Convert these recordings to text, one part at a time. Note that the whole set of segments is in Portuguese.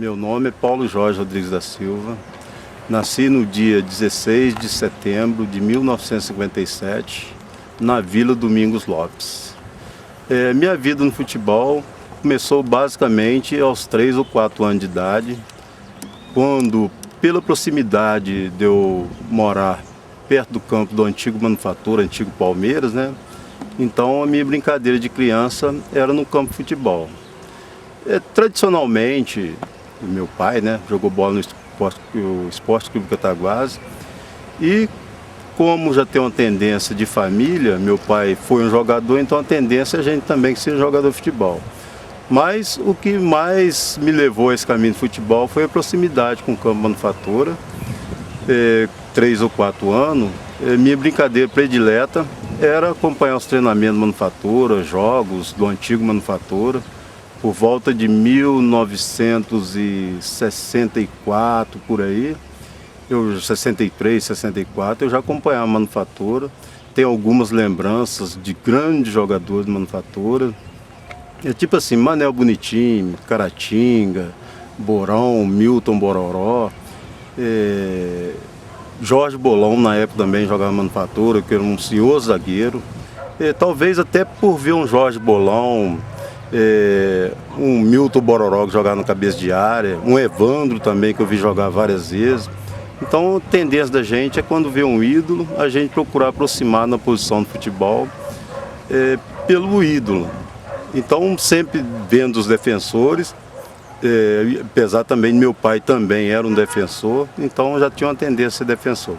Meu nome é Paulo Jorge Rodrigues da Silva. Nasci no dia 16 de setembro de 1957, na Vila Domingos Lopes. Minha vida no futebol começou basicamente aos 3 ou 4 anos de idade, quando, pela proximidade de eu morar perto do campo do antigo Manufatura, antigo Palmeiras, né? Então a minha brincadeira de criança era no campo de futebol. Tradicionalmente, o meu pai, né, jogou bola no Esporte Clube Cataguases, e como já tem uma tendência de família, meu pai foi um jogador, então a tendência é a gente também que seja jogador de futebol. Mas o que mais me levou a esse caminho de futebol foi a proximidade com o campo Manufatura. 3 ou 4 anos, minha brincadeira predileta era acompanhar os treinamentos do Manufatura, jogos do antigo Manufatura. Por volta de 1964, por aí, 63, 64, eu já acompanhava a Manufatura. Tenho algumas lembranças de grandes jogadores de Manufatura. Tipo assim, Manel Bonitinho, Caratinga, Borão, Milton Bororó, Jorge Bolão na época também jogava Manufatura, que era um senhor zagueiro. Talvez até por ver um Jorge Bolão, um Milton Bororó que jogava na cabeça de área, um Evandro também que eu vi jogar várias vezes. Então a tendência da gente é, quando vê um ídolo, a gente procurar aproximar na posição do futebol pelo ídolo. Então sempre vendo os defensores, apesar também de meu pai também era um defensor, então eu já tinha uma tendência a ser defensor.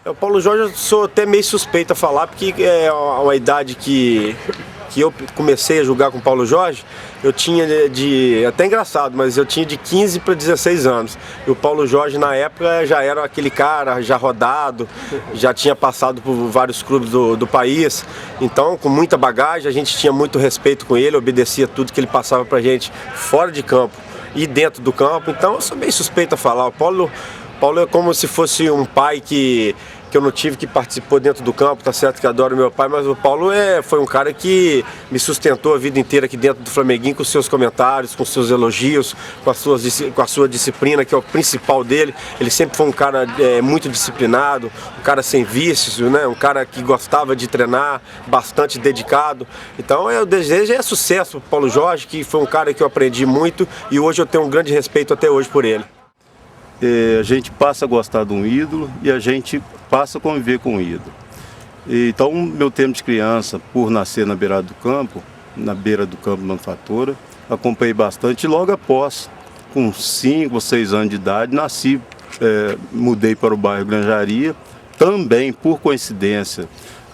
O Paulo Jorge, eu sou até meio suspeito a falar, porque é uma idade que eu comecei a jogar com o Paulo Jorge, eu tinha até engraçado, mas eu tinha de 15 para 16 anos. E o Paulo Jorge na época já era aquele cara já rodado, já tinha passado por vários clubes do país. Então, com muita bagagem, a gente tinha muito respeito com ele, obedecia tudo que ele passava pra gente fora de campo e dentro do campo. Então eu sou meio suspeito a falar. O Paulo é como se fosse um pai que eu não tive, que participou dentro do campo. Tá certo que adoro meu pai, mas o Paulo foi um cara que me sustentou a vida inteira aqui dentro do Flamenguinho, com seus comentários, com seus elogios, com a sua disciplina, que é o principal dele. Ele sempre foi um cara muito disciplinado, um cara sem vícios, né? Um cara que gostava de treinar, bastante dedicado. Então o desejo é sucesso pro Paulo Jorge, que foi um cara que eu aprendi muito e hoje eu tenho um grande respeito até hoje por ele. A gente passa a gostar de um ídolo e a gente passa a conviver com o ídolo. Então, meu tempo de criança, por nascer na beira do campo Manufatura, acompanhei bastante. E logo após, com 5 ou 6 anos de idade, mudei para o bairro Granjaria, também por coincidência,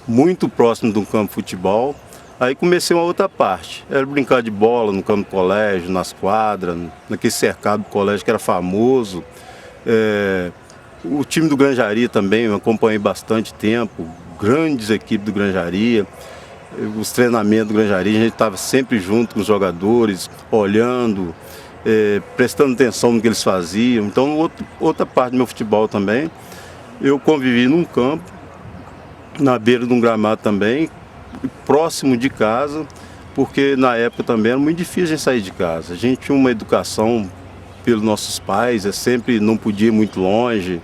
muito próximo de um campo de futebol. Aí comecei uma outra parte, era brincar de bola no campo do colégio, nas quadras, naquele cercado do colégio que era famoso. O time do Granjaria também eu acompanhei bastante tempo, grandes equipes do Granjaria, os treinamentos do Granjaria, a gente estava sempre junto com os jogadores, olhando, prestando atenção no que eles faziam. Então outra parte do meu futebol também, eu convivi num campo, na beira de um gramado também, próximo de casa, porque na época também era muito difícil a gente sair de casa. A gente tinha uma educação pelos nossos pais, sempre não podia ir muito longe.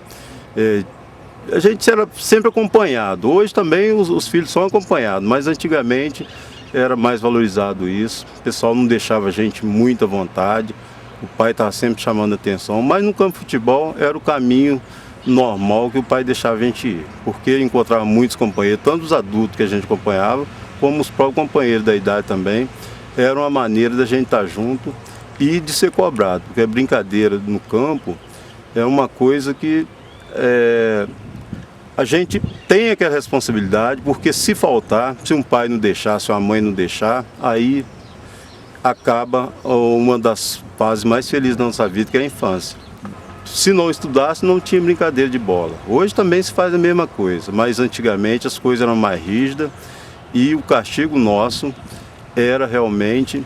A gente era sempre acompanhado. Hoje também os filhos são acompanhados, mas antigamente era mais valorizado isso. O pessoal não deixava a gente muito à vontade, o pai estava sempre chamando a atenção, mas no campo de futebol era o caminho normal que o pai deixava a gente ir, porque encontrava muitos companheiros, tanto os adultos que a gente acompanhava, como os próprios companheiros da idade também. Era uma maneira da gente estar junto e de ser cobrado, porque a brincadeira no campo é uma coisa que a gente tem aquela responsabilidade, porque se faltar, se um pai não deixar, se uma mãe não deixar, aí acaba uma das fases mais felizes da nossa vida, que é a infância. Se não estudasse, não tinha brincadeira de bola. Hoje também se faz a mesma coisa, mas antigamente as coisas eram mais rígidas e o castigo nosso era realmente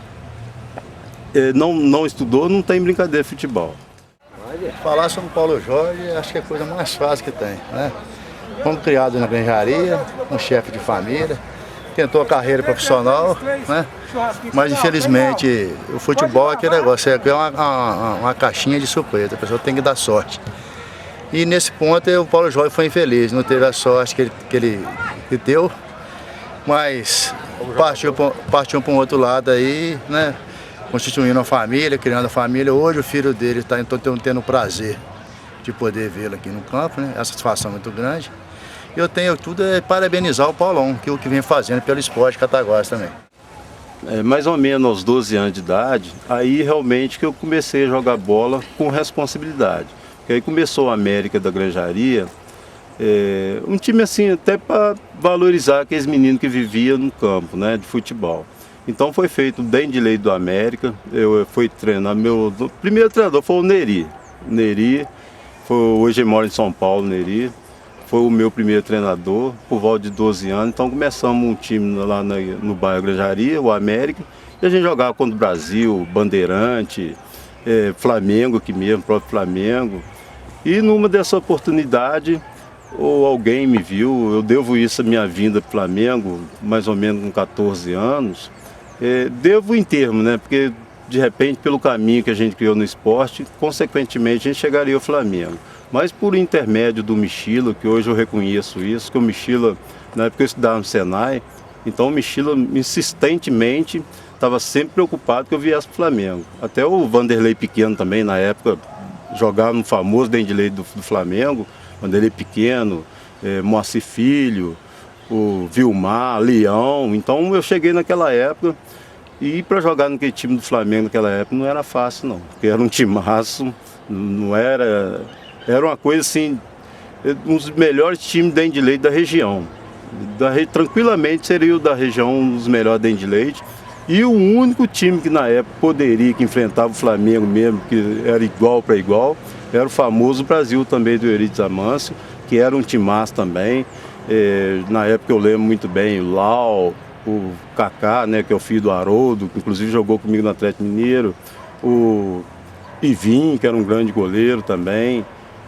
não estudou, não tem brincadeira de futebol. Falar sobre o Paulo Jorge, acho que é a coisa mais fácil que tem, né? Fomos criados na Granjaria, um chefe de família, tentou a carreira profissional, né? Mas infelizmente o futebol é aquele negócio, é uma caixinha de surpresa, a pessoa tem que dar sorte. E nesse ponto o Paulo Jorge foi infeliz, não teve a sorte que ele deu, mas partiu para um outro lado aí, né? Constituindo uma família, criando a família. Hoje o filho dele está tendo o prazer de poder vê-lo aqui no campo, né? A satisfação é muito grande. Eu tenho tudo parabenizar o Paulão, que é o que vem fazendo pelo esporte Cataguases também. Mais ou menos aos 12 anos de idade, aí realmente que eu comecei a jogar bola com responsabilidade. Porque aí começou a América da Granjaria, um time assim até para valorizar aqueles meninos que viviam no campo, né, de futebol. Então foi feito o Dendilei do América, eu fui treinar, meu primeiro treinador foi o Neri. Hoje ele mora em São Paulo, Neri. Foi o meu primeiro treinador, por volta de 12 anos. Então começamos um time lá no bairro Granjaria, o América, e a gente jogava contra o Brasil, Bandeirante, Flamengo aqui mesmo, próprio Flamengo. E numa dessa oportunidade, ou alguém me viu, eu devo isso à minha vinda para o Flamengo, mais ou menos com 14 anos. Devo em termos, né? Porque de repente, pelo caminho que a gente criou no esporte, consequentemente a gente chegaria ao Flamengo. Mas por intermédio do Michila, que hoje eu reconheço isso, que o Michila, na época eu estudava no Senai, então o Michila insistentemente estava sempre preocupado que eu viesse para o Flamengo. Até o Vanderlei Pequeno também, na época, jogava no famoso Dendilei do Flamengo, Vanderlei Pequeno, Moacir Filho, o Vilmar, Leão. Então eu cheguei naquela época e para jogar naquele time do Flamengo naquela época não era fácil não, porque era um timaço, não era... Era uma coisa assim, um dos melhores times de leite da região. Tranquilamente seria o da região um dos melhores de leite. E o único time que na época poderia, que enfrentava o Flamengo mesmo, que era igual para igual, era o famoso Brasil também do Euridice Amâncio, que era um timaço também. Na época eu lembro muito bem o Lau, o Kaká, né, que é o filho do Haroldo, que inclusive jogou comigo no Atlético Mineiro, o Ivim, que era um grande goleiro também.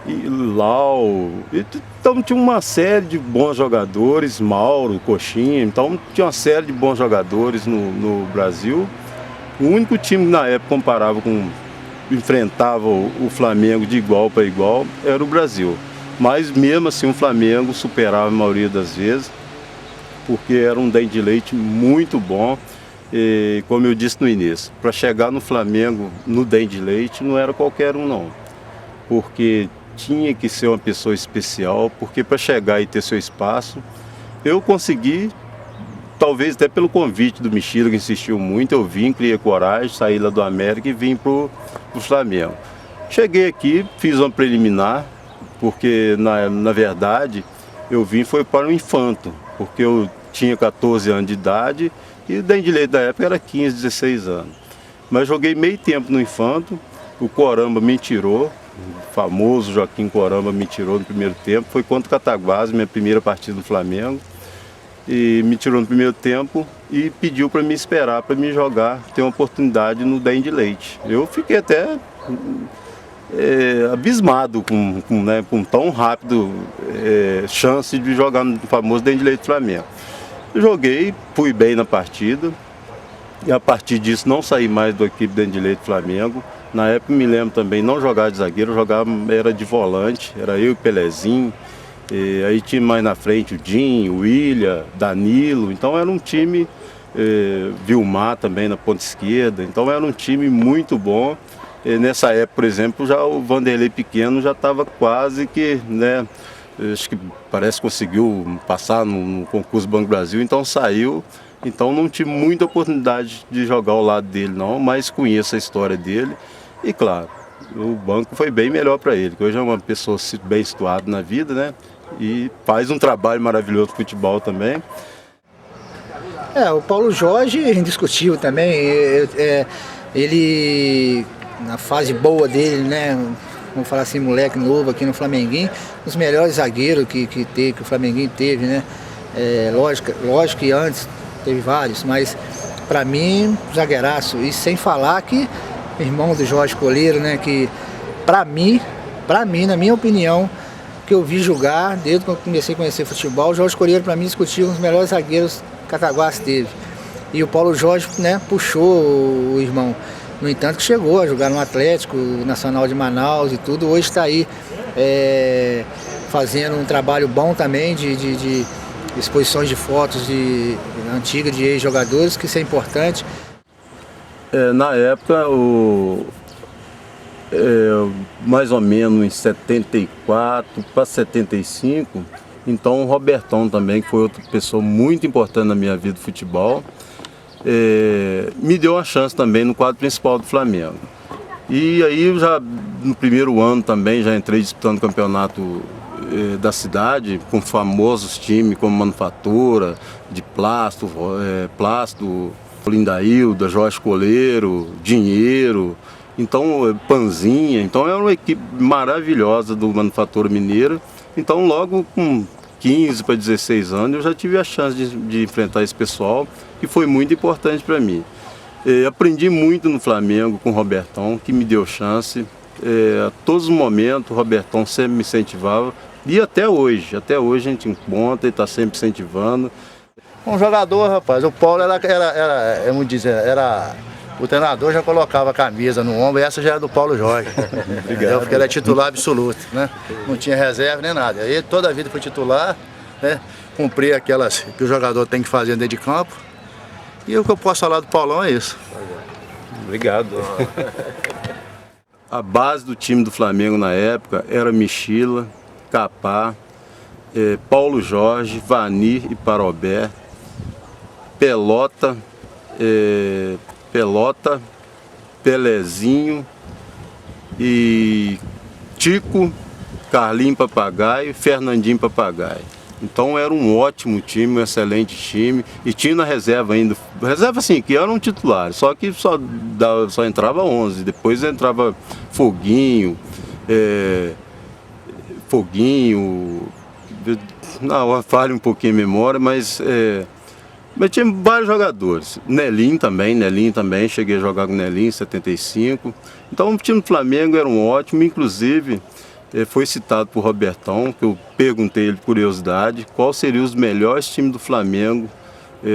E Lau, então tinha uma série de bons jogadores, Mauro, Coxinha, então tinha uma série de bons jogadores no Brasil. O único time que na época enfrentava o Flamengo de igual para igual era o Brasil. Mas mesmo assim o Flamengo superava a maioria das vezes, porque era um dente de leite muito bom. E, como eu disse no início, para chegar no Flamengo no dente de leite não era qualquer um não, porque tinha que ser uma pessoa especial, porque para chegar e ter seu espaço, eu consegui, talvez até pelo convite do Michila, que insistiu muito, eu vim, criei coragem, saí lá do América e vim pro Flamengo. Cheguei aqui, fiz uma preliminar, porque na verdade eu vim foi para o infanto, porque eu tinha 14 anos de idade e o Dendilei da época era 15, 16 anos. Mas joguei meio tempo no infanto, o Coramba me tirou, o famoso Joaquim Coramba me tirou no primeiro tempo, foi contra o Cataguases, minha primeira partida no Flamengo, e me tirou no primeiro tempo e pediu para me esperar, para me jogar, ter uma oportunidade no Dendilei. Eu fiquei até abismado com tão rápido chance de jogar no famoso Dendilei do Flamengo. Eu joguei, fui bem na partida, e a partir disso não saí mais da equipe Dendilei do Flamengo. Na época me lembro também, não jogava de zagueiro, era de volante, era eu e Pelezinho. Aí tinha mais na frente o Dinho, o William, Danilo, então era um time, Vilmar também na ponta esquerda, então era um time muito bom. Nessa época, por exemplo, já o Vanderlei Pequeno já estava quase que, né, acho que parece que conseguiu passar no concurso Banco Brasil, então saiu. Então não tive muita oportunidade de jogar ao lado dele não, mas conheço a história dele. E claro, o banco foi bem melhor para ele, que hoje é uma pessoa bem situada na vida, né? E faz um trabalho maravilhoso no futebol também. O Paulo Jorge é indiscutível também. Ele, na fase boa dele, né? Vamos falar assim, moleque novo aqui no Flamenguinho, os melhores zagueiros que o Flamenguinho teve, né? Lógico que antes teve vários, mas para mim, zagueiraço. E sem falar que irmão do Jorge Coleiro, né? Que para mim, na minha opinião, que eu vi jogar, desde que eu comecei a conhecer futebol, o Jorge Coreiro para mim discutiu um dos melhores zagueiros que Cataguases teve. E o Paulo Jorge, né, puxou o irmão. No entanto, que chegou a jogar no Atlético Nacional de Manaus e tudo. Hoje está aí fazendo um trabalho bom também de exposições de fotos antigas de ex-jogadores, que isso é importante. Na época, mais ou menos em 74 para 75, então o Robertão também, que foi outra pessoa muito importante na minha vida do futebol, me deu uma chance também no quadro principal do Flamengo. E aí eu já no primeiro ano também já entrei disputando o campeonato da cidade com famosos times como Manufatura, de Plástico, Lindailda, Jorge Coleiro, Dinheiro, então Panzinha, então era uma equipe maravilhosa do Manufatura Mineira. Então logo com 15 para 16 anos eu já tive a chance de enfrentar esse pessoal, que foi muito importante para mim. Aprendi muito no Flamengo com o Robertão, que me deu chance. A todos os momentos o Robertão sempre me incentivava. E até hoje a gente encontra e está sempre incentivando. Um jogador, rapaz, o Paulo vamos dizer, o treinador já colocava a camisa no ombro, e essa já era do Paulo Jorge. Obrigado. Porque ele é titular absoluto, né? Não tinha reserva nem nada. Aí toda a vida foi titular, né? Cumprir aquelas que o jogador tem que fazer dentro de campo. E o que eu posso falar do Paulão é isso. Obrigado. A base do time do Flamengo na época era Michila, Capá, Paulo Jorge, Vanir e Parobé, Pelota, Pelezinho e Tico, Carlinho Papagaio e Fernandinho Papagaio. Então era um ótimo time, um excelente time, e tinha na reserva ainda, reserva assim, que eram titulares, só que só entrava 11, depois entrava Foguinho, não, falha um pouquinho a memória, mas tinha vários jogadores. Nelinho também, cheguei a jogar com Nelinho em 75. Então o time do Flamengo era um ótimo, inclusive foi citado por Robertão, que eu perguntei ele, curiosidade, qual seriam os melhores times do Flamengo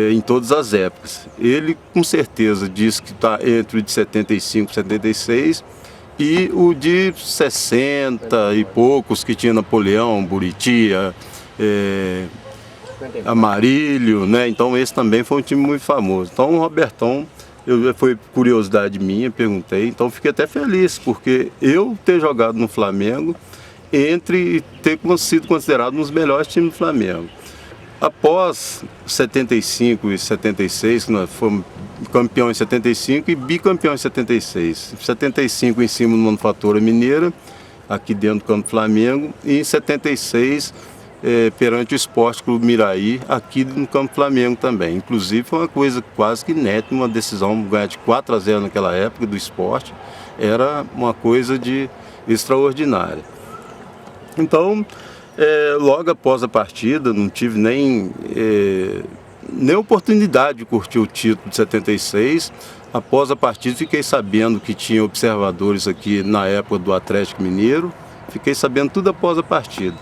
em todas as épocas. Ele com certeza disse que está entre o de 75 e 76 e o de 60 e poucos, que tinha Napoleão, Buritia, Amarílio, né? Então esse também foi um time muito famoso. Então o Robertão, foi curiosidade minha, perguntei, então fiquei até feliz, porque eu ter jogado no Flamengo e ter sido considerado um dos melhores times do Flamengo. Após 75 e 76, que nós fomos campeão em 75 e bicampeão em 76. Em 75 em cima do Manufatura Mineira, aqui dentro do campo do Flamengo, e em 76 perante o Esporte Clube Miraí, aqui no campo do Flamengo também. Inclusive foi uma coisa quase que inédita, uma decisão ganhar de 4-0 naquela época do Esporte, era uma coisa extraordinária. Então, logo após a partida, não tive nem oportunidade de curtir o título de 76. Após a partida, fiquei sabendo que tinha observadores aqui na época do Atlético Mineiro, fiquei sabendo tudo após a partida.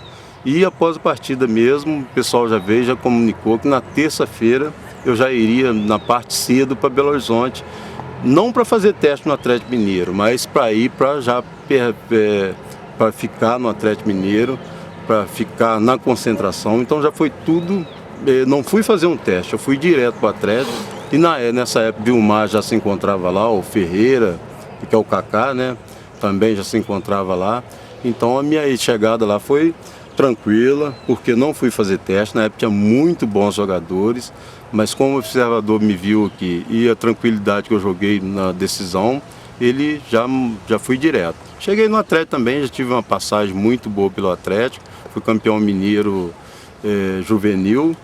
E após a partida mesmo, o pessoal já comunicou que na terça-feira eu já iria na parte cedo para Belo Horizonte, não para fazer teste no Atlético Mineiro, mas para ir para ficar no Atlético Mineiro, para ficar na concentração. Então já foi tudo, não fui fazer um teste, eu fui direto para o Atlético. E nessa época Vilmar já se encontrava lá, o Ferreira, que é o Kaká, né? Também já se encontrava lá. Então a minha chegada lá foi tranquila, porque não fui fazer teste. Na época tinha muito bons jogadores, mas como o observador me viu aqui e a tranquilidade que eu joguei na decisão, ele já fui direto. Cheguei no Atlético também, já tive uma passagem muito boa pelo Atlético, fui campeão mineiro juvenil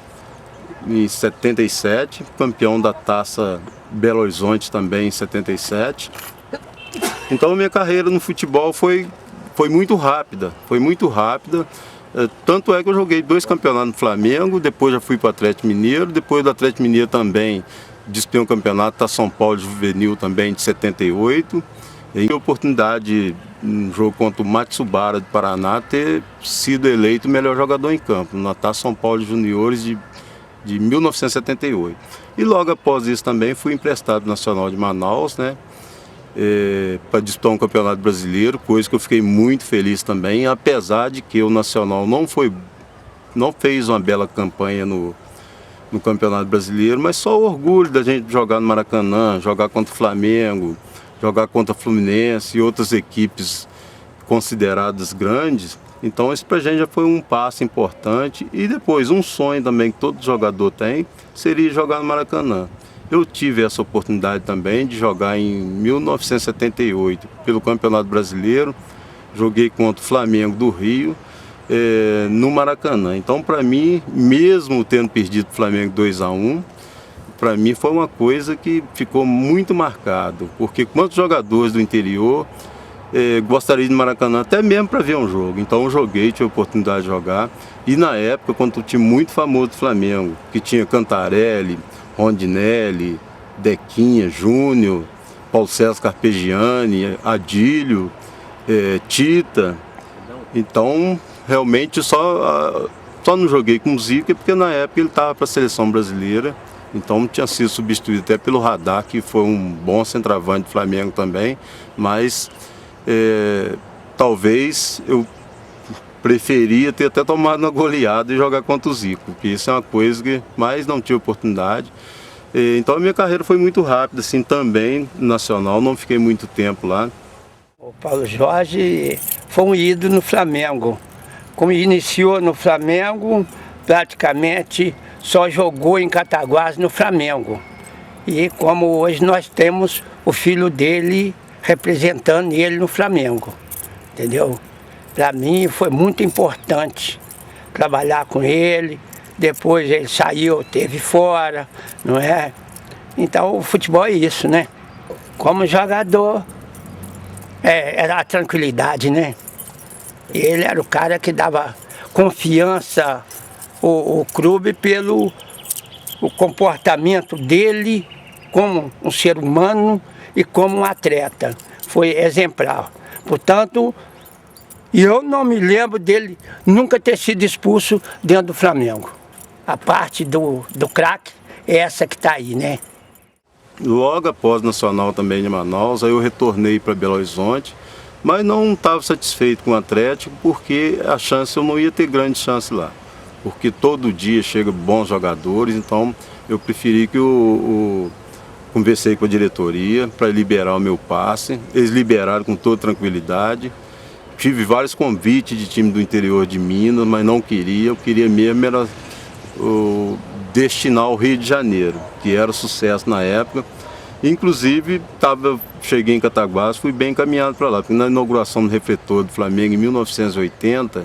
em 77, campeão da Taça Belo Horizonte também em 77. Então a minha carreira no futebol foi muito rápida, tanto é que eu joguei 2 campeonatos no Flamengo, depois já fui para o Atlético Mineiro, depois do Atlético Mineiro também disputei um campeonato da São Paulo Juvenil também de 78. E tive a oportunidade um jogo contra o Matsubara do Paraná, ter sido eleito o melhor jogador em campo, na Taça São Paulo Juniores de 1978. E logo após isso também fui emprestado Nacional de Manaus, né? Para disputar um campeonato brasileiro, coisa que eu fiquei muito feliz também, apesar de que o Nacional não fez uma bela campanha no Campeonato Brasileiro, mas só o orgulho da gente jogar no Maracanã, jogar contra o Flamengo, jogar contra o Fluminense e outras equipes consideradas grandes. Então isso pra gente já foi um passo importante. E depois um sonho também que todo jogador tem, seria jogar no Maracanã. Eu tive essa oportunidade também de jogar em 1978 pelo Campeonato Brasileiro, joguei contra o Flamengo do Rio, no Maracanã. Então, para mim, mesmo tendo perdido o Flamengo 2-1, para mim foi uma coisa que ficou muito marcado, porque quantos jogadores do interior gostariam de Maracanã, até mesmo para ver um jogo. Então eu joguei, tive a oportunidade de jogar, e na época, quando o time muito famoso do Flamengo, que tinha Cantarelli, Rondinelli, Dequinha, Júnior, Paulo César Carpegiani, Adílio, Tita, então realmente só não joguei com o Zica porque na época ele estava para a seleção brasileira, então tinha sido substituído até pelo Radar, que foi um bom centroavante do Flamengo também, mas talvez eu preferia ter até tomado uma goleada e jogar contra o Zico, porque isso é uma coisa que mais não tive oportunidade. Então a minha carreira foi muito rápida, assim, também nacional, não fiquei muito tempo lá. O Paulo Jorge foi um ídolo no Flamengo. Como iniciou no Flamengo, praticamente só jogou em Cataguases no Flamengo. E como hoje nós temos o filho dele representando ele no Flamengo, entendeu? Para mim foi muito importante trabalhar com ele. Depois ele saiu, teve fora, não é? Então o futebol é isso, né? Como jogador, era a tranquilidade, né? Ele era o cara que dava confiança ao clube pelo o comportamento dele como um ser humano e como um atleta. Foi exemplar. Portanto, eu não me lembro dele nunca ter sido expulso dentro do Flamengo. A parte do craque é essa que está aí, né? Logo após o Nacional também de Manaus, aí eu retornei para Belo Horizonte, mas não estava satisfeito com o Atlético, porque a chance, eu não ia ter grande chance lá. Porque todo dia chegam bons jogadores, então eu preferi que conversei com a diretoria para liberar o meu passe. Eles liberaram com toda tranquilidade. Tive vários convites de time do interior de Minas, mas não queria. Eu queria mesmo era destinar ao Rio de Janeiro, que era sucesso na época. Inclusive, cheguei em Cataguases, fui bem encaminhado para lá, porque na inauguração do refletor do Flamengo em 1980,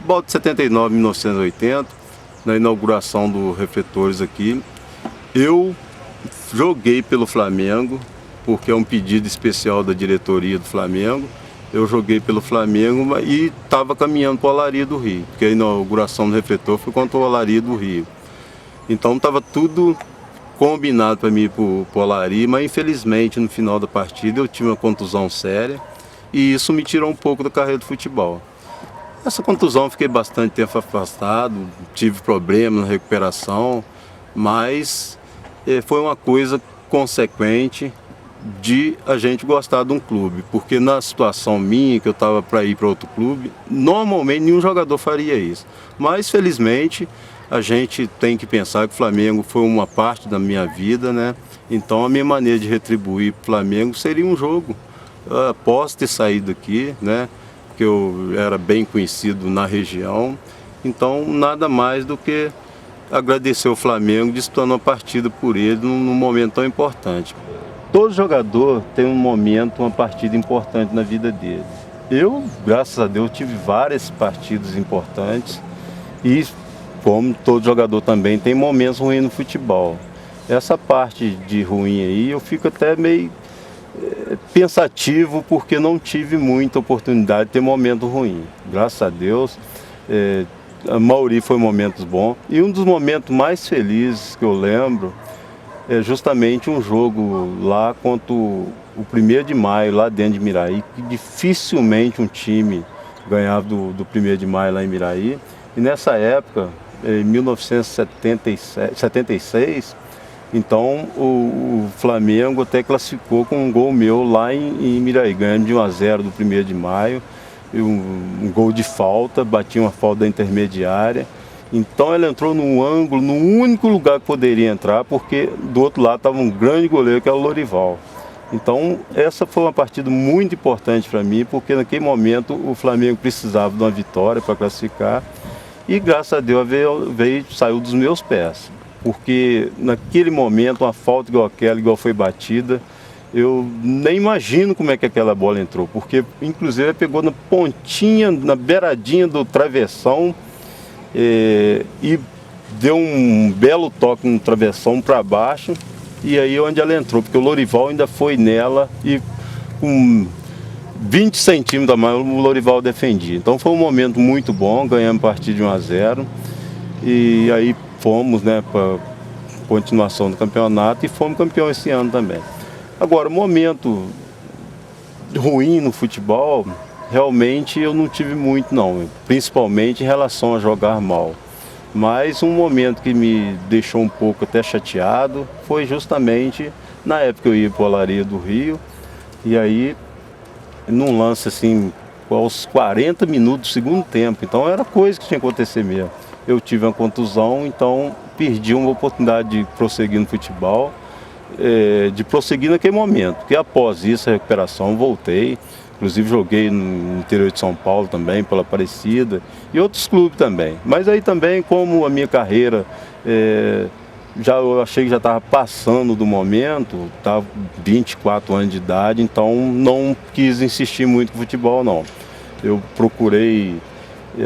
volta de 79, 1980, na inauguração dos refletores aqui, eu joguei pelo Flamengo, porque é um pedido especial da diretoria do Flamengo. Eu joguei pelo Flamengo e estava caminhando para o Olaria do Rio, porque a inauguração do refletor foi contra o Olaria do Rio. Então estava tudo combinado para mim ir para o Olaria, mas infelizmente no final da partida eu tive uma contusão séria e isso me tirou um pouco da carreira de futebol. Essa contusão eu fiquei bastante tempo afastado, tive problemas na recuperação, mas foi uma coisa consequente de a gente gostar de um clube, porque na situação minha, que eu estava para ir para outro clube, normalmente nenhum jogador faria isso. Mas felizmente a gente tem que pensar que o Flamengo foi uma parte da minha vida, né? Então a minha maneira de retribuir para o Flamengo seria um jogo. Após ter saído aqui, né? Porque eu era bem conhecido na região, então nada mais do que agradecer ao Flamengo disputando uma partida por ele num momento tão importante. Todo jogador tem um momento, uma partida importante na vida dele. Eu, graças a Deus, tive várias partidas importantes e, como todo jogador também, tem momentos ruins no futebol. Essa parte de ruim aí, eu fico até meio pensativo, porque não tive muita oportunidade de ter momento ruim. Graças a Deus, a maioria foi momentos bons. E um dos momentos mais felizes que eu lembro é justamente um jogo lá contra o o 1º de maio lá dentro de Miraí, que dificilmente um time ganhava do 1º de maio lá em Miraí. E nessa época, em 1976, então o Flamengo até classificou com um gol meu lá em Miraí, ganhando de 1-0 do 1º de maio, um gol de falta, bati uma falta da intermediária. Então ela entrou num ângulo, no único lugar que poderia entrar, porque do outro lado estava um grande goleiro que era o Lorival. Então essa foi uma partida muito importante para mim, porque naquele momento o Flamengo precisava de uma vitória para classificar e graças a Deus saiu dos meus pés. Porque naquele momento uma falta igual aquela, igual foi batida, eu nem imagino como é que aquela bola entrou, porque inclusive ela pegou na pontinha, na beiradinha do travessão, e deu um belo toque no travessão para baixo, e aí onde ela entrou, porque o Lorival ainda foi nela e com 20 centímetros a mais o Lorival defendia. Então foi um momento muito bom, ganhamos a partida de 1-0 e aí fomos, né, para continuação do campeonato e fomos campeão esse ano também. Agora, momento ruim no futebol, realmente eu não tive muito não, principalmente em relação a jogar mal. Mas um momento que me deixou um pouco até chateado foi justamente na época que eu ia para o Olaria do Rio, e aí num lance assim, aos 40 minutos do segundo tempo, então era coisa que tinha que acontecer mesmo. Eu tive uma contusão, então perdi uma oportunidade de prosseguir no futebol, de prosseguir naquele momento, porque após isso, a recuperação, voltei. Inclusive joguei no interior de São Paulo também, pela Aparecida, e outros clubes também. Mas aí também, como a minha carreira, eu achei que já estava passando do momento, estava 24 anos de idade, então não quis insistir muito no futebol não. Eu procurei,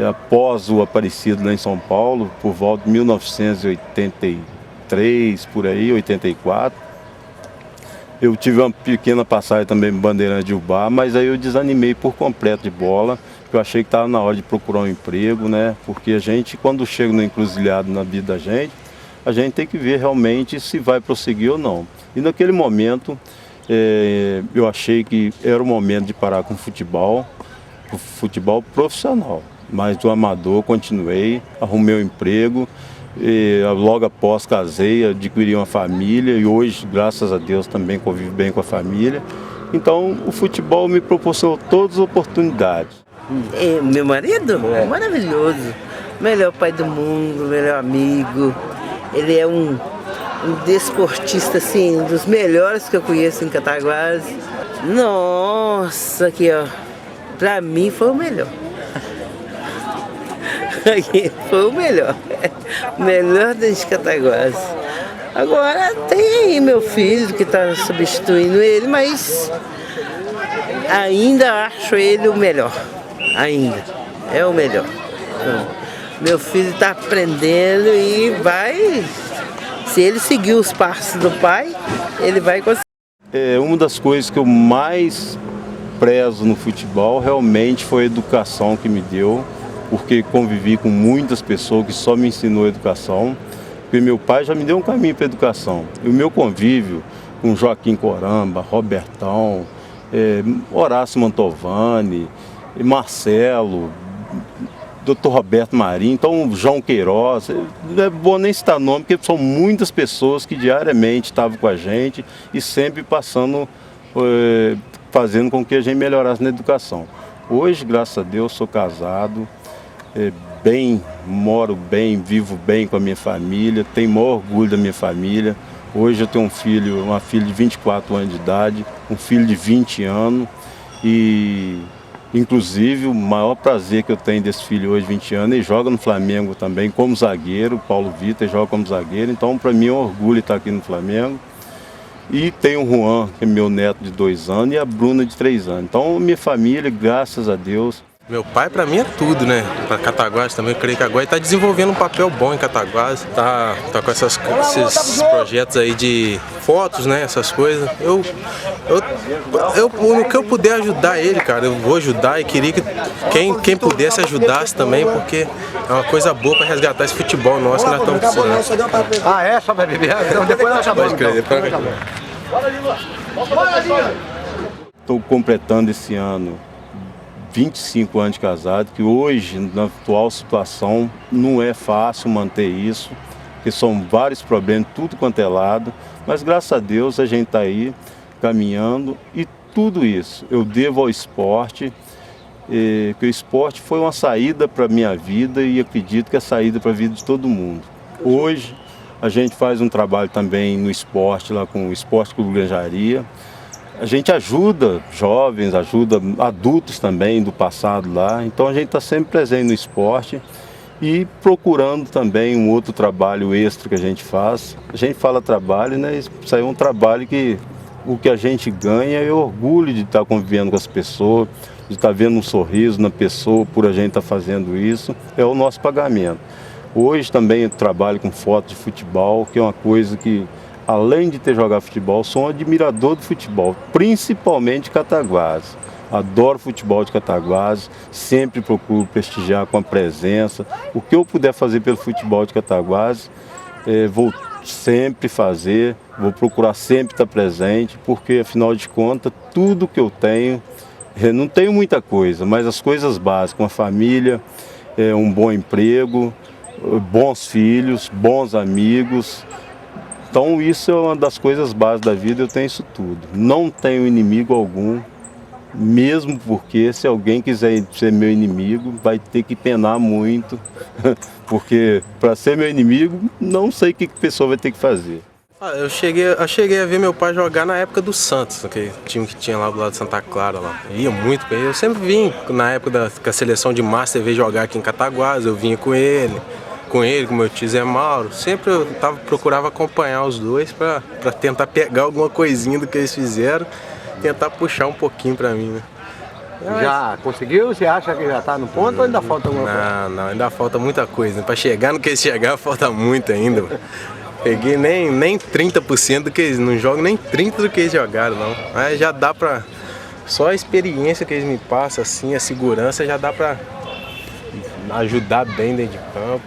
após o Aparecido lá em São Paulo, por volta de 1983, por aí, 84, eu tive uma pequena passagem também em Bandeirante de Ubá, mas aí eu desanimei por completo de bola, porque eu achei que estava na hora de procurar um emprego, né? Porque a gente, quando chega no encruzilhado na vida da gente, a gente tem que ver realmente se vai prosseguir ou não. E naquele momento, eu achei que era o momento de parar com o futebol profissional. Mas do amador continuei, arrumei um emprego, e logo após casei, adquiri uma família e hoje, graças a Deus, também convivo bem com a família. Então o futebol me proporcionou todas as oportunidades. Meu marido? Maravilhoso. Melhor pai do mundo, melhor amigo. Ele é um desportista, assim, dos melhores que eu conheço em Cataguás. Nossa, aqui ó, pra mim foi o melhor. Aqui foi o melhor. O melhor de Cataguás. Agora tem aí meu filho que está substituindo ele, mas ainda acho ele o melhor. Ainda. É o melhor. Então, meu filho está aprendendo e vai. Se ele seguir os passos do pai, ele vai conseguir. Uma das coisas que eu mais prezo no futebol realmente foi a educação que me deu, porque convivi com muitas pessoas que só me ensinou educação, porque meu pai já me deu um caminho para a educação. E o meu convívio com Joaquim Coramba, Robertão, Horácio Mantovani, Marcelo, Dr. Roberto Marinho, então João Queiroz, não é bom nem citar nome, porque são muitas pessoas que diariamente estavam com a gente e sempre passando, fazendo com que a gente melhorasse na educação. Hoje, graças a Deus, sou casado, moro bem, vivo bem com a minha família, tenho o maior orgulho da minha família. Hoje eu tenho uma filha de 24 anos de idade, um filho de 20 anos e, inclusive, o maior prazer que eu tenho desse filho hoje, 20 anos, ele joga no Flamengo também como zagueiro, o Paulo Vitor joga como zagueiro, então para mim é um orgulho estar aqui no Flamengo. E tem o Juan, que é meu neto de 2 anos, e a Bruna de 3 anos. Então, minha família, graças a Deus. Meu pai, para mim, é tudo, né? Para Cataguás também, eu creio que agora ele está desenvolvendo um papel bom em Cataguás. Tá com esses projetos aí de fotos, né? Essas coisas. No que eu puder ajudar ele, cara, eu vou ajudar e queria que quem pudesse ajudasse também, porque é uma coisa boa para resgatar esse futebol nosso que nós estamos precisando. Ah, é? Só para beber? Então depois nós chamamos. Pode crer, depois. Bora, Lima! Bora, Lima! estou completando esse ano 25 anos de casado, que hoje, na atual situação, não é fácil manter isso, porque são vários problemas, tudo quanto é lado, mas graças a Deus a gente está aí caminhando e tudo isso eu devo ao esporte, que o esporte foi uma saída para a minha vida e acredito que é saída para a vida de todo mundo. Hoje a gente faz um trabalho também no esporte, lá com o Esporte Clube Granjaria. A gente ajuda jovens, ajuda adultos também do passado lá, então a gente está sempre presente no esporte e procurando também um outro trabalho extra que a gente faz. A gente fala trabalho, né? Isso aí é um trabalho que o que a gente ganha é orgulho de estar convivendo com as pessoas, de estar vendo um sorriso na pessoa por a gente estar fazendo isso, é o nosso pagamento. Hoje também eu trabalho com foto de futebol, que é uma coisa que, além de ter jogado futebol, sou um admirador do futebol, principalmente Cataguases. Adoro futebol de Cataguases, sempre procuro prestigiar com a presença. O que eu puder fazer pelo futebol de Cataguases, vou sempre fazer, vou procurar sempre estar presente, porque afinal de contas, tudo que eu tenho, não tenho muita coisa, mas as coisas básicas, uma família, um bom emprego, bons filhos, bons amigos. Então isso é uma das coisas básicas da vida, eu tenho isso tudo. Não tenho inimigo algum, mesmo porque se alguém quiser ser meu inimigo, vai ter que penar muito, porque para ser meu inimigo, não sei o que a pessoa vai ter que fazer. Eu cheguei a ver meu pai jogar na época do Santos, aquele time que tinha lá do lado de Santa Clara. Lá. Eu ia muito com ele, eu sempre vim na época que a seleção de Master veio jogar aqui em Cataguases, eu vinha com ele, com meu tio Zé Mauro. Sempre eu procurava acompanhar os dois para tentar pegar alguma coisinha do que eles fizeram, tentar puxar um pouquinho para mim, né? Já conseguiu? Você acha que já está no ponto ou ainda falta alguma coisa? Não, ainda falta muita coisa. Para chegar no que eles chegaram, falta muito ainda. Peguei nem 30% do que eles não jogam, nem 30% do que eles jogaram, não. Mas já dá pra... Só a experiência que eles me passam, assim, a segurança, já dá pra ajudar bem dentro de campo.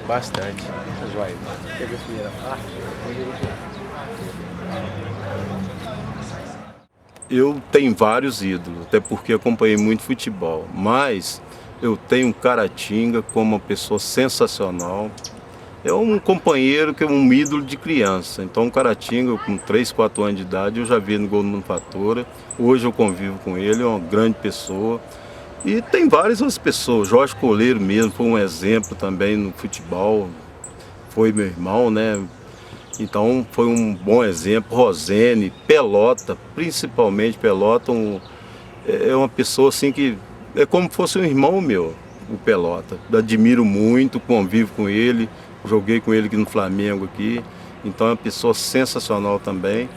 Bastante. Eu tenho vários ídolos, até porque acompanhei muito futebol, mas eu tenho um Caratinga como uma pessoa sensacional. É um companheiro que é um ídolo de criança. Então o Caratinga, com 3, 4 anos de idade, eu já vi no Gol do Manufatura. Hoje eu convivo com ele, é uma grande pessoa. E tem várias outras pessoas. Jorge Coleiro mesmo foi um exemplo também no futebol. Foi meu irmão, né? Então foi um bom exemplo. Rosene, Pelota, principalmente Pelota, é uma pessoa assim que é como se fosse um irmão meu, o Pelota. Admiro muito, convivo com ele. Joguei com ele aqui no Flamengo aqui, então é uma pessoa sensacional também.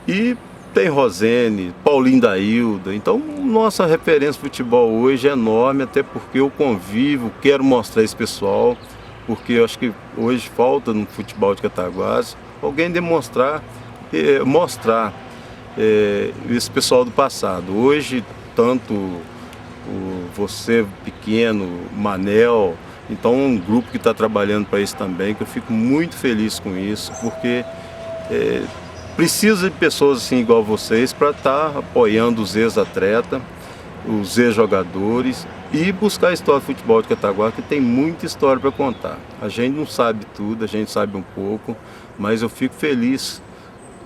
E tem Rosene, Paulinho da Hilda, então nossa referência de futebol hoje é enorme, até porque eu convivo, quero mostrar esse pessoal, porque eu acho que hoje falta no futebol de Cataguases alguém demonstrar, mostrar esse pessoal do passado. Hoje, tanto você pequeno, Manel, então um grupo que está trabalhando para isso também, que eu fico muito feliz com isso, porque precisa de pessoas assim igual vocês para estar apoiando os ex-atletas, os ex-jogadores e buscar a história do futebol de Cataguases, que tem muita história para contar. A gente não sabe tudo, a gente sabe um pouco, mas eu fico feliz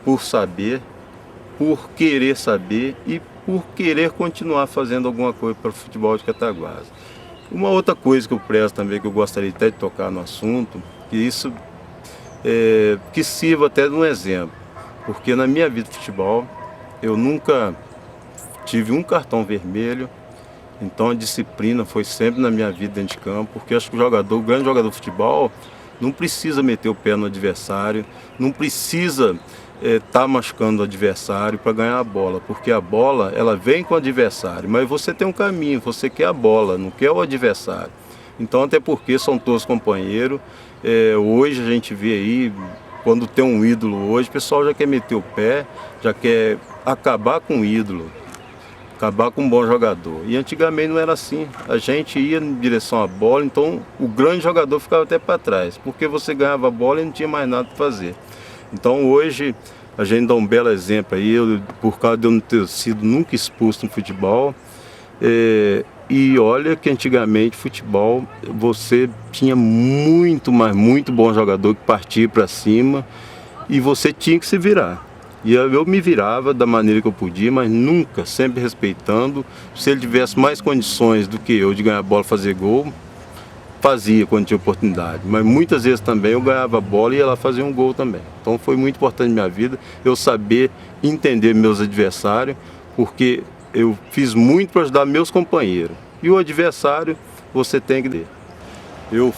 por saber, por querer saber e por querer continuar fazendo alguma coisa para o futebol de Cataguases. Uma outra coisa que eu prezo também, que eu gostaria até de tocar no assunto, que isso que sirva até de um exemplo, porque na minha vida de futebol eu nunca tive um cartão vermelho, então a disciplina foi sempre na minha vida dentro de campo, porque acho que o grande jogador de futebol não precisa meter o pé no adversário, não precisa tá machucando o adversário para ganhar a bola, porque a bola ela vem com o adversário, mas você tem um caminho, você quer a bola, não quer o adversário. Então até porque são todos companheiros, hoje a gente vê aí, quando tem um ídolo hoje, o pessoal já quer meter o pé, já quer acabar com o ídolo, acabar com um bom jogador. E antigamente não era assim, a gente ia em direção à bola, então o grande jogador ficava até para trás, porque você ganhava a bola e não tinha mais nada para fazer. Então hoje A gente dá um belo exemplo aí, por causa de eu não ter sido nunca expulso no futebol. E olha que antigamente futebol você tinha muito bom jogador que partia para cima e você tinha que se virar. E eu me virava da maneira que eu podia, mas nunca, sempre respeitando. Se ele tivesse mais condições do que eu de ganhar bola e fazer gol, fazia quando tinha oportunidade. Mas muitas vezes também eu ganhava a bola e ia lá fazer um gol também. Então foi muito importante na minha vida eu saber entender meus adversários, porque eu fiz muito para ajudar meus companheiros. E o adversário você tem que ter. Eu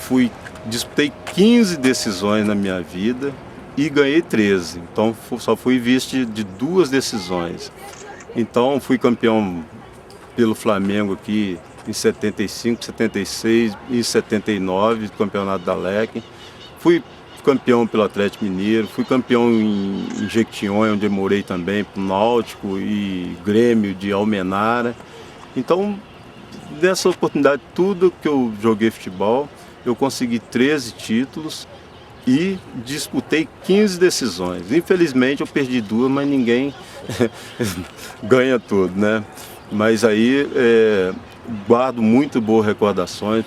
disputei 15 decisões na minha vida e ganhei 13. Então só fui vice de 2 decisões. Então fui campeão pelo Flamengo aqui em 75, 76 e 79, campeonato da LEC. Fui campeão pelo Atlético Mineiro, fui campeão em Jequitinhonha, onde eu morei também, pro Náutico e Grêmio de Almenara. Então, nessa oportunidade, tudo que eu joguei futebol, eu consegui 13 títulos e disputei 15 decisões. Infelizmente eu perdi 2, mas ninguém ganha tudo, né? Mas aí guardo muito boas recordações,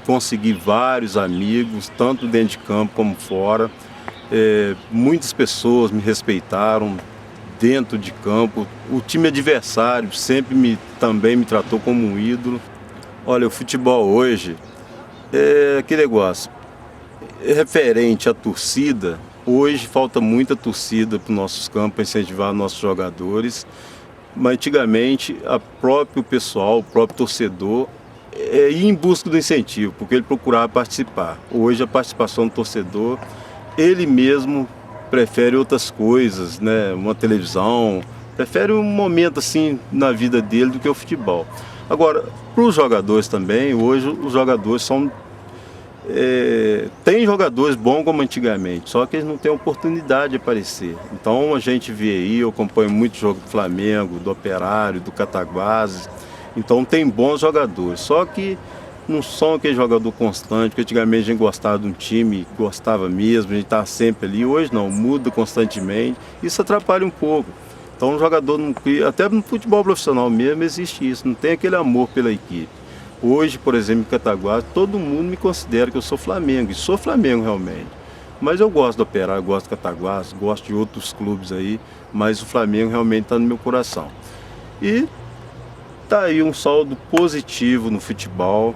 consegui vários amigos, tanto dentro de campo como fora. Muitas pessoas me respeitaram dentro de campo. O time adversário sempre também me tratou como um ídolo. Olha, o futebol hoje é aquele negócio. Referente à torcida, hoje falta muita torcida para os nossos campos, para incentivar nossos jogadores. Mas antigamente, o próprio pessoal, o próprio torcedor, ia em busca do incentivo, porque ele procurava participar. Hoje a participação do torcedor, ele mesmo prefere outras coisas, né? Uma televisão, prefere um momento assim na vida dele do que o futebol. Agora, para os jogadores também, hoje os jogadores são... tem jogadores bons como antigamente, só que eles não têm oportunidade de aparecer. Então a gente vê aí, eu acompanho muito jogo do Flamengo, do Operário, do Cataguases. Então tem bons jogadores, só que não são aquele jogador constante, porque antigamente a gente gostava de um time, gostava mesmo, a gente estava sempre ali. Hoje não, muda constantemente, isso atrapalha um pouco. Então o jogador não cria, até no futebol profissional mesmo existe isso, não tem aquele amor pela equipe. Hoje, por exemplo, em Cataguases, todo mundo me considera que eu sou Flamengo, e sou Flamengo realmente. Mas eu gosto do Operário, gosto do Cataguases, gosto de outros clubes aí, mas o Flamengo realmente está no meu coração. E tá aí um saldo positivo no futebol.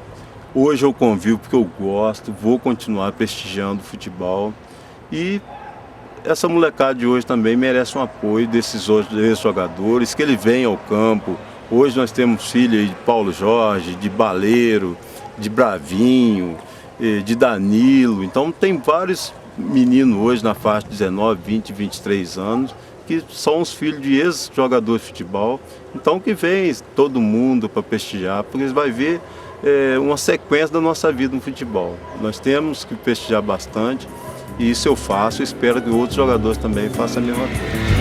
Hoje eu convivo porque eu gosto, vou continuar prestigiando o futebol. E essa molecada de hoje também merece um apoio desses outros jogadores, que ele venha ao campo. Hoje nós temos filhos de Paulo Jorge, de Baleiro, de Bravinho, de Danilo. Então tem vários meninos hoje na faixa de 19, 20, 23 anos, que são os filhos de ex-jogadores de futebol. Então que vem todo mundo para prestigiar, porque eles vão ver uma sequência da nossa vida no futebol. Nós temos que prestigiar bastante, e isso eu faço, e espero que outros jogadores também façam a mesma coisa.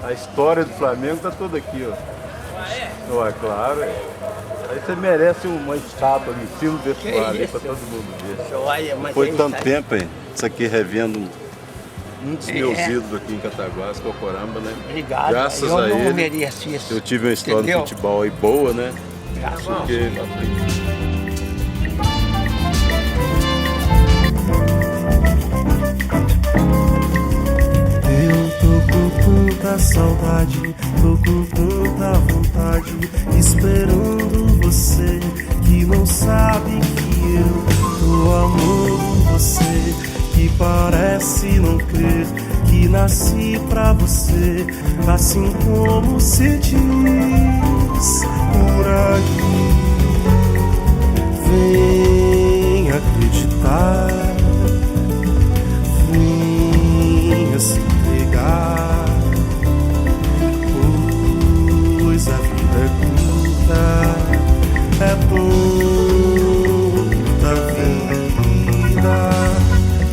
A história do Flamengo tá toda aqui, ó. Ó, é claro. Aí você merece uma estátua em cima desse quadro aí pra todo mundo ver. Foi tanto tempo, hein? Isso aqui revendo um dos meus ídolos aqui em Cataguases, que é o Coramba, né? Obrigado. Graças a ele, eu tive uma história de futebol aí boa, né? Porque... tanta saudade, tô com tanta vontade, esperando você, que não sabe que eu tô amando você, que parece não crer que nasci pra você, assim como se diz por aí. Vem acreditar, venha se entregar, pois a vida é curta, é curta a vida.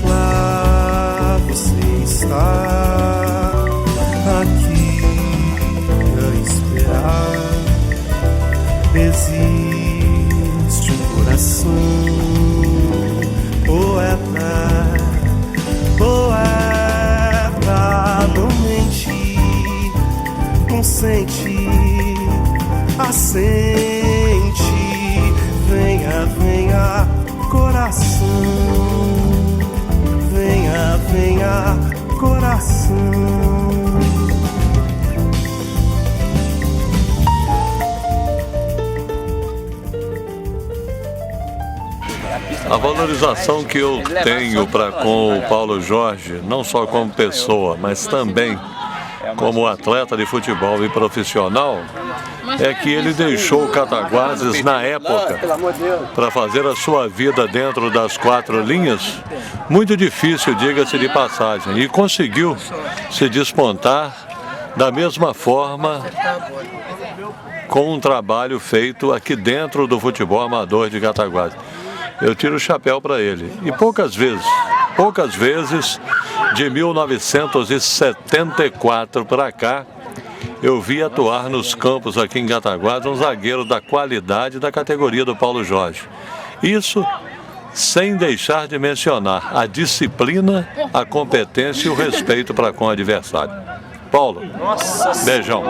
Lá você está, aqui a esperar. Existe um coração poeta, poeta, não mente, consente, assente. Venha, venha, coração, venha, venha, coração. A valorização que eu tenho com o Paulo Jorge, não só como pessoa, mas também como atleta de futebol e profissional, é que ele deixou o Cataguases na época para fazer a sua vida dentro das quatro linhas, muito difícil, diga-se de passagem, e conseguiu se despontar da mesma forma com um trabalho feito aqui dentro do futebol amador de Cataguases. Eu tiro o chapéu para ele. E poucas vezes, de 1974 para cá, eu vi atuar nos campos aqui em Cataguases um zagueiro da qualidade da categoria do Paulo Jorge. Isso sem deixar de mencionar a disciplina, a competência e o respeito para com o adversário. Paulo, beijão.